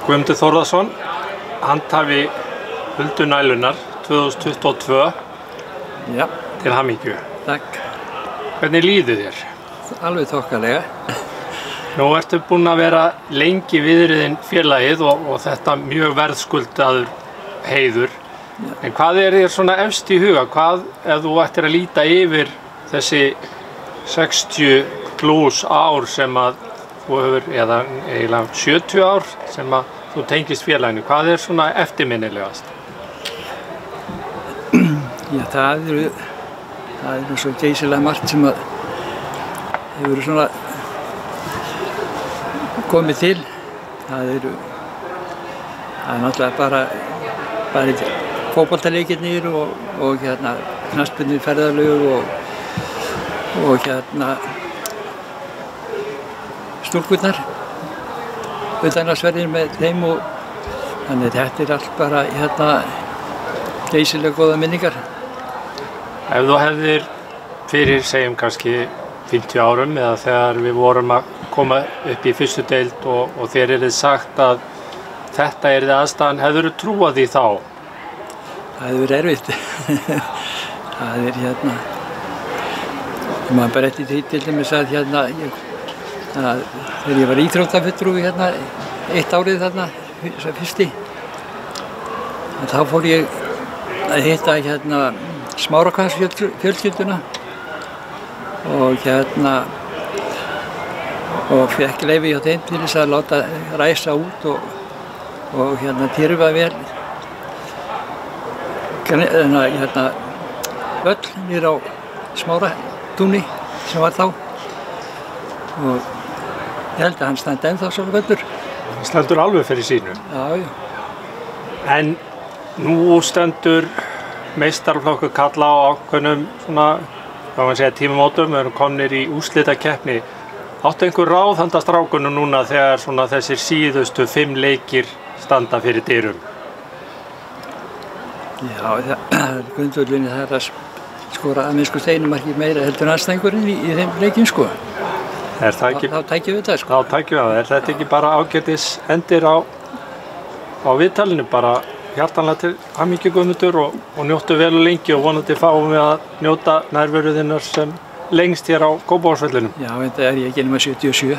Guðmundur Þórðarson, handhafi Huldu Nælunnar 2022. Já. Til hamingju. Takk. Hvernig líður þér? Alveg þokkalega. Nú ertu búinn að vera lengi viðriðin félagið og þetta mjög verðskuldaður heiður. Já. En hvað þér svona efst í huga? Hvað ef þú ættir að líta yfir þessi 60 plus ár sem að þú hefur, eða eiginlega 70 ár sem að þú tengist félaginu? Hvað svona eftirminnilegast? Já, það er svo geysilega margt sem að hefur svona komið til. Það er náttúrulega bara fótboltaleikirnir og knattspyrnu ferðalög og stúlkurnar utanlandsferðir með þeim og þannig þetta er allt bara geysilega góða minningar. Ef þú hefðir fyrir, segjum kannski 50 árum eða þegar við vorum að koma upp í fyrstu deild og þér sagt að þetta yrði aðstæðan, hefðirðu trúað því þá? Það hefði verið erfitt. Það er maður bara eftir því til dæmis að þegar ég var íþróttafulltrúi eitt árið fyrsti, þá fór ég að hitta Smárakvaðsfjölskylduna og fékk leyfi hjá þeim til þess að láta ræsa út og tyrfa vel völl niður á Smáratúni sem var þá og ég held að hann standi ennþá svona völlur. Hann stendur alveg fyrir sínu? Já, já. En nú stendur meistaraflokkur kalla á ákveðnum tímamótum, við erum komnir í úrslitakeppni. Áttu einhver ráð handa strákunum núna þegar þessir síðustu 5 leikir standa fyrir dyrum? Já, grundvöllin það að skora að minnstu steinumarki meira heldur en andstæðingurinn í þeim leikjum sko. Er það ekki? Þá tækjum við þetta sko. Þá tækjum við það. Er þetta ekki bara ágætis endir á viðtalinu? Bara hjartanlega til hamingju Guðmundur og njóttu vel og lengi og vonandi fáum við að njóta nærveru þinnar sem lengst hér á Kópavogsvellinum. Já, þetta ég ekki nema 77.